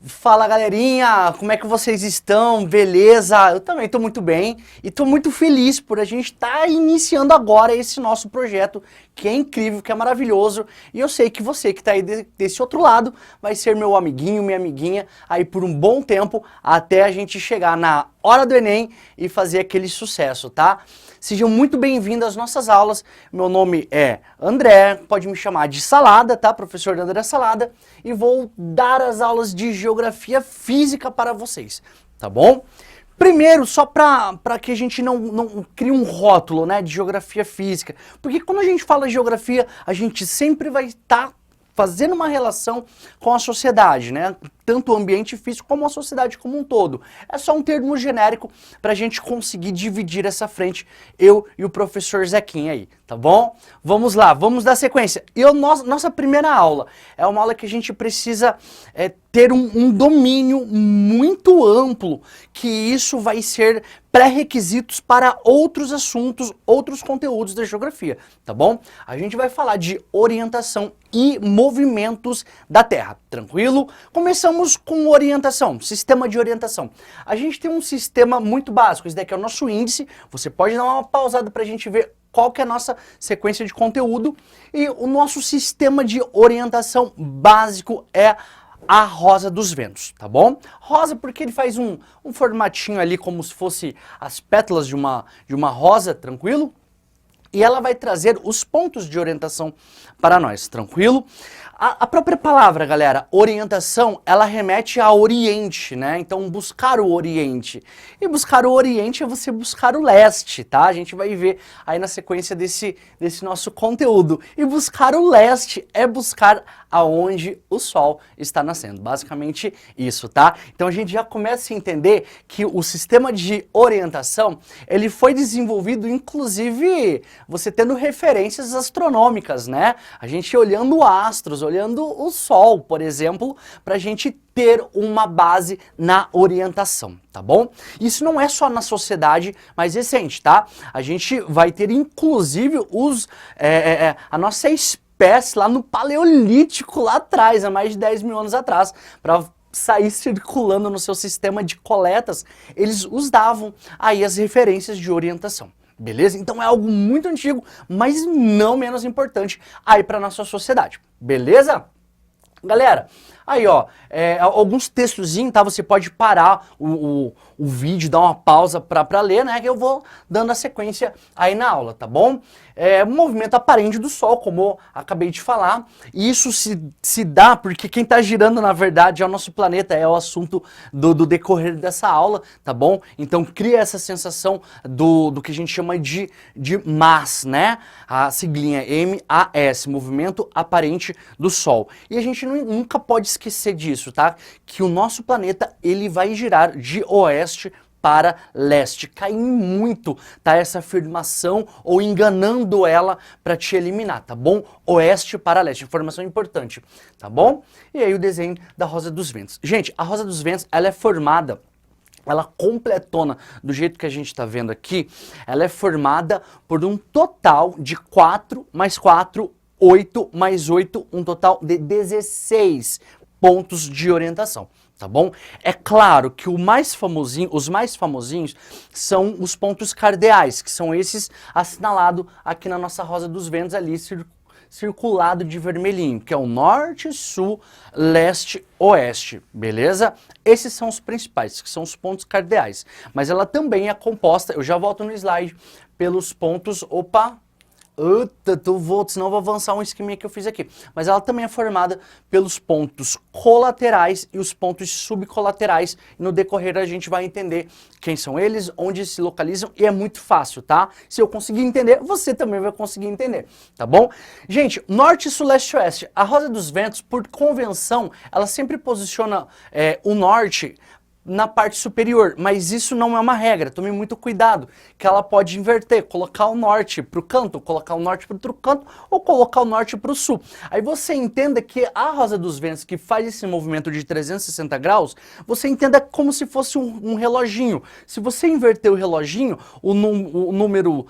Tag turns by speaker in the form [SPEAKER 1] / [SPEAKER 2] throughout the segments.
[SPEAKER 1] Fala galerinha, como é que vocês estão? Beleza? Eu também estou muito bem e estou muito feliz por a gente estar iniciando agora esse nosso projeto que é incrível, que é maravilhoso, e eu sei que você que está aí desse outro lado vai ser meu amiguinho, minha amiguinha aí por um bom tempo até a gente chegar na hora do Enem e fazer aquele sucesso, tá? Sejam muito bem-vindos às nossas aulas. Meu nome é André, pode me chamar de Salada, tá? Professor André Salada, e vou dar as aulas de Geografia Física para vocês, tá bom? Primeiro, só para que a gente não crie um rótulo, né, de Geografia Física, porque quando a gente fala de Geografia, a gente sempre vai estar fazendo uma relação com a sociedade, né? Tanto o ambiente físico como a sociedade como um todo. É só um termo genérico para a gente conseguir dividir essa frente, eu e o professor Zequinha aí, tá bom? Vamos lá, vamos dar sequência. Nossa primeira aula é uma aula que a gente precisa ter um domínio muito amplo, que isso vai ser pré-requisitos para outros assuntos, outros conteúdos da geografia, tá bom? A gente vai falar de orientação e movimentos da Terra, tranquilo? Começamos com orientação, sistema de orientação. A gente tem um sistema muito básico, esse daqui é o nosso índice, você pode dar uma pausada para a gente ver qual que é a nossa sequência de conteúdo, e o nosso sistema de orientação básico é a rosa dos ventos, tá bom? Rosa porque ele faz um formatinho ali como se fosse as pétalas de uma rosa, tranquilo? E ela vai trazer os pontos de orientação para nós, tranquilo? A própria palavra, galera, orientação, ela remete a Oriente, né? Então, buscar o Oriente. E buscar o Oriente é você buscar o leste, tá? A gente vai ver aí na sequência desse nosso conteúdo. E buscar o leste é buscar aonde o sol está nascendo. Basicamente isso, tá? Então, a gente já começa a entender que o sistema de orientação, ele foi desenvolvido, inclusive, você tendo referências astronômicas, né? A gente olhando astros, olhando o sol, por exemplo, para a gente ter uma base na orientação, tá bom? Isso não é só na sociedade mais recente, tá? A gente vai ter, inclusive, a nossa espécie lá no Paleolítico, lá atrás, há mais de 10 mil anos atrás, para sair circulando no seu sistema de coletas, eles usavam aí as referências de orientação. Beleza? Então é algo muito antigo, mas não menos importante aí para nossa sociedade. Beleza? Galera, aí ó, alguns textozinhos, tá? Você pode parar o vídeo, dar uma pausa para ler, né? Que eu vou dando a sequência aí na aula, tá bom? Movimento aparente do Sol, como eu acabei de falar. E isso se dá porque quem está girando, na verdade, é o nosso planeta, é o assunto do decorrer dessa aula, tá bom? Então cria essa sensação do que a gente chama de MAS, né? A siglinha MAS, movimento aparente do Sol. E a gente nunca pode esquecer disso, tá? Que o nosso planeta, ele vai girar de oeste para leste. Cai muito, tá? Essa afirmação ou enganando ela para te eliminar, tá bom? Oeste para leste, informação importante, tá bom? E aí o desenho da Rosa dos Ventos. Gente, a Rosa dos Ventos, ela é formada, ela completona do jeito que a gente está vendo aqui, ela é formada por um total de 4 mais 4, 8 mais 8, um total de 16 pontos de orientação, tá bom? É claro que os mais famosinhos são os pontos cardeais, que são esses assinalados aqui na nossa Rosa dos Ventos ali, circulado de vermelhinho, que é o norte, sul, leste, oeste, beleza? Esses são os principais, que são os pontos cardeais. Mas ela também é composta, eu já volto no slide, pelos pontos, senão eu vou avançar um esqueminha que eu fiz aqui. Mas ela também é formada pelos pontos colaterais e os pontos subcolaterais. E no decorrer a gente vai entender quem são eles, onde se localizam, e é muito fácil, tá? Se eu conseguir entender, você também vai conseguir entender, tá bom? Gente, norte, sul, leste, oeste. A Rosa dos Ventos, por convenção, ela sempre posiciona o norte na parte superior, mas isso não é uma regra, tome muito cuidado, que ela pode inverter, colocar o norte para o canto, colocar o norte para o outro canto, ou colocar o norte para o sul. Aí você entenda que a Rosa dos Ventos, que faz esse movimento de 360 graus, você entenda como se fosse um reloginho. Se você inverter o reloginho, o número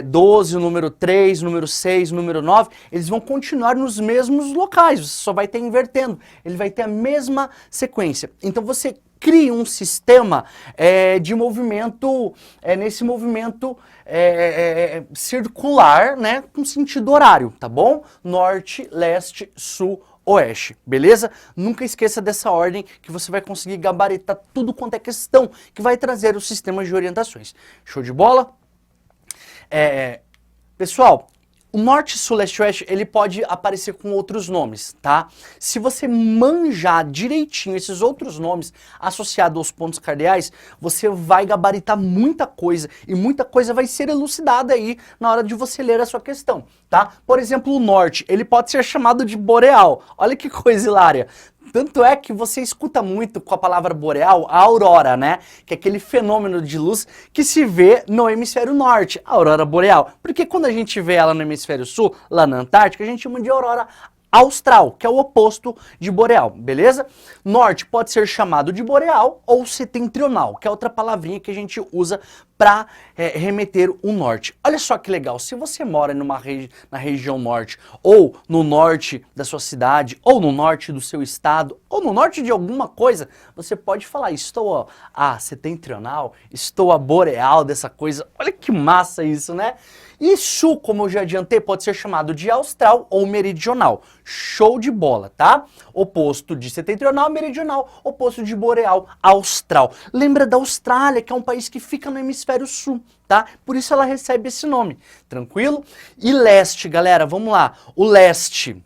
[SPEAKER 1] 12, o número 3, o número 6, o número 9, eles vão continuar nos mesmos locais, você só vai ter invertendo, ele vai ter a mesma sequência. Então você cria um sistema de movimento, nesse movimento circular, né, com sentido horário, tá bom? Norte, leste, sul, oeste, beleza? Nunca esqueça dessa ordem que você vai conseguir gabaritar tudo quanto é questão que vai trazer os sistemas de orientações. Show de bola? Pessoal, o norte, sul, leste, oeste, ele pode aparecer com outros nomes, tá? Se você manjar direitinho esses outros nomes associados aos pontos cardeais, você vai gabaritar muita coisa e muita coisa vai ser elucidada aí na hora de você ler a sua questão, tá? Por exemplo, o norte, ele pode ser chamado de boreal. Olha que coisa hilária. Tanto é que você escuta muito com a palavra boreal a aurora, né? Que é aquele fenômeno de luz que se vê no hemisfério norte, a aurora boreal. Porque quando a gente vê ela no hemisfério sul, lá na Antártica, a gente chama de aurora austral, que é o oposto de boreal, beleza? Norte pode ser chamado de boreal ou setentrional, que é outra palavrinha que a gente usa para remeter o norte. Olha só que legal, se você mora na região norte, ou no norte da sua cidade, ou no norte do seu estado, ou no norte de alguma coisa, você pode falar, estou a setentrional, estou a boreal dessa coisa. Olha que massa isso, né? E sul, como eu já adiantei, pode ser chamado de austral ou meridional. Show de bola, tá? Oposto de setentrional, meridional, oposto de boreal, austral. Lembra da Austrália, que é um país que fica no hemisfério sul, tá? Por isso ela recebe esse nome, tranquilo? E leste, galera, vamos lá. O leste,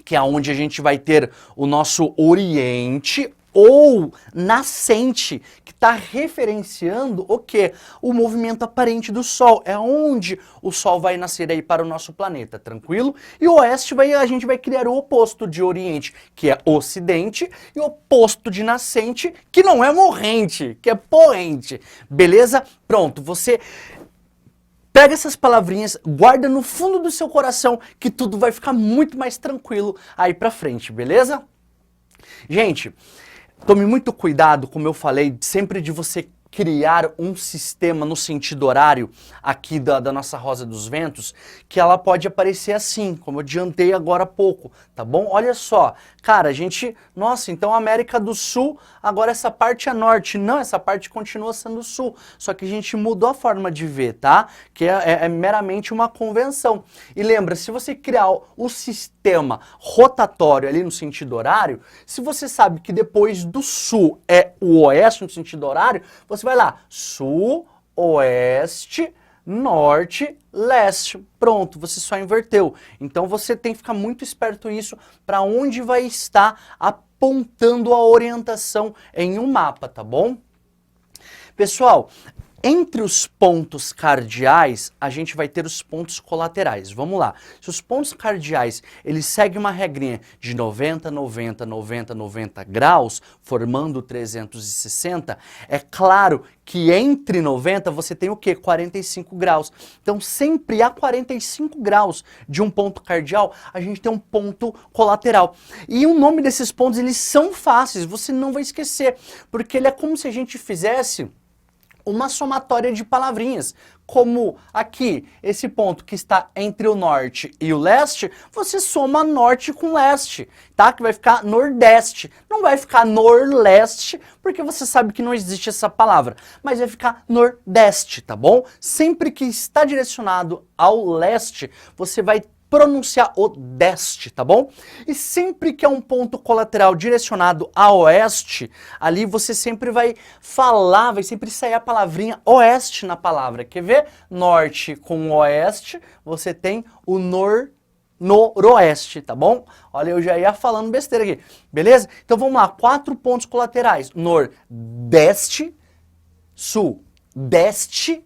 [SPEAKER 1] que é onde a gente vai ter o nosso oriente ou nascente, que está referenciando o quê? O movimento aparente do Sol. É onde o Sol vai nascer aí para o nosso planeta, tranquilo? E o oeste, a gente vai criar o oposto de oriente, que é ocidente, e o oposto de nascente, que não é morrente, que é poente. Beleza? Pronto, você pega essas palavrinhas, guarda no fundo do seu coração, que tudo vai ficar muito mais tranquilo aí pra frente, beleza? Gente, tome muito cuidado, como eu falei, sempre de você criar um sistema no sentido horário aqui da nossa Rosa dos Ventos, que ela pode aparecer assim, como eu adiantei agora há pouco, tá bom? Olha só, cara, a gente, nossa, então a América do Sul, agora essa parte é norte. Não, essa parte continua sendo sul, só que a gente mudou a forma de ver, tá? Que é meramente uma convenção. E lembra, se você criar o sistema rotatório ali no sentido horário, se você sabe que depois do sul é o oeste no sentido horário, você vai lá, sul, oeste, norte, leste. Pronto, você só inverteu. Então você tem que ficar muito esperto nisso para onde vai estar apontando a orientação em um mapa, tá bom? Pessoal, entre os pontos cardeais, a gente vai ter os pontos colaterais. Vamos lá. Se os pontos cardeais, eles seguem uma regrinha de 90, 90, 90, 90 graus, formando 360, é claro que entre 90 você tem o quê? 45 graus. Então, sempre a 45 graus de um ponto cardeal, a gente tem um ponto colateral. E o nome desses pontos, eles são fáceis, você não vai esquecer, porque ele é como se a gente fizesse uma somatória de palavrinhas, como aqui, esse ponto que está entre o norte e o leste, você soma norte com leste, tá? Que vai ficar nordeste, não vai ficar norleste, porque você sabe que não existe essa palavra, mas vai ficar nordeste, tá bom? Sempre que está direcionado ao leste, você vai pronunciar o deste, tá bom? E sempre que é um ponto colateral direcionado a oeste, ali você sempre vai falar, vai sempre sair a palavrinha oeste na palavra. Quer ver? Norte com oeste, você tem o noroeste, tá bom? Olha, eu já ia falando besteira aqui, beleza? Então vamos lá, 4 pontos colaterais. Nordeste, sudeste,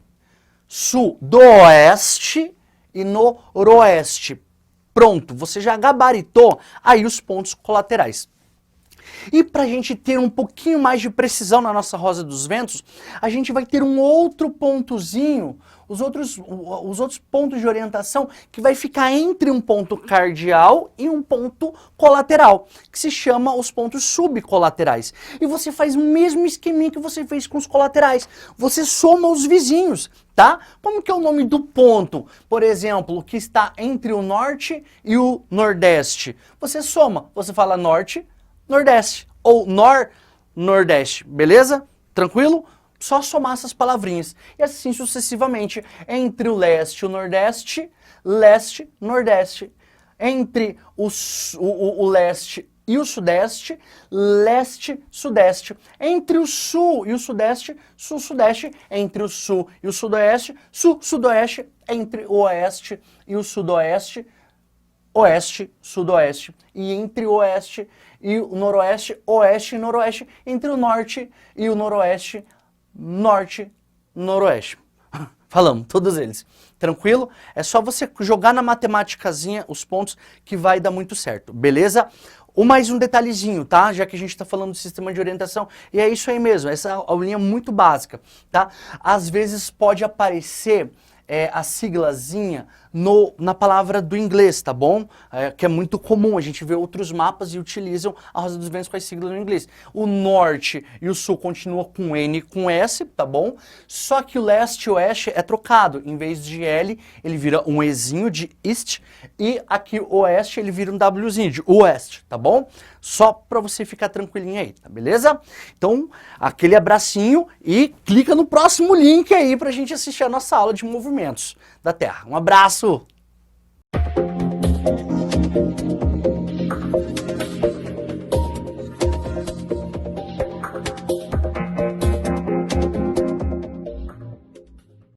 [SPEAKER 1] sudoeste e noroeste. Pronto, você já gabaritou aí os pontos colaterais. E para a gente ter um pouquinho mais de precisão na nossa rosa dos ventos, a gente vai ter um outro pontozinho, os outros pontos de orientação que vai ficar entre um ponto cardial e um ponto colateral, que se chama os pontos subcolaterais. E você faz o mesmo esqueminha que você fez com os colaterais. Você soma os vizinhos, tá? Como que é o nome do ponto, por exemplo, que está entre o norte e o nordeste? Você soma, você fala norte, nordeste, ou nordeste, beleza? Tranquilo? Só somar essas palavrinhas. E assim sucessivamente, entre o leste e o nordeste, leste, nordeste. Entre o leste e o sudeste, leste, sudeste. Entre o sul e o sudeste, sul, sudeste. Entre o sul e o sudoeste, sul, sudoeste. Entre o oeste e o sudoeste, oeste, sudoeste. E entre o oeste e o noroeste, oeste e noroeste. Entre o norte e o noroeste, norte, noroeste. Falamos, todos eles. Tranquilo? É só você jogar na matemáticazinha os pontos que vai dar muito certo, beleza? Mais um detalhezinho, tá? Já que a gente está falando do sistema de orientação, e é isso aí mesmo, essa aulinha muito básica, tá? Às vezes pode aparecer a siglazinha na palavra do inglês, tá bom? Que é muito comum, a gente vê outros mapas e utilizam a rosa dos ventos com as siglas no inglês. O norte e o sul continuam com N e com S, tá bom? Só que o leste e o oeste é trocado. Em vez de L, ele vira um Ezinho de East, e aqui o oeste ele vira um Wzinho de West, tá bom? Só pra você ficar tranquilinho aí, tá beleza? Então, aquele abracinho e clica no próximo link aí pra gente assistir a nossa aula de movimentos da Terra. Um abraço!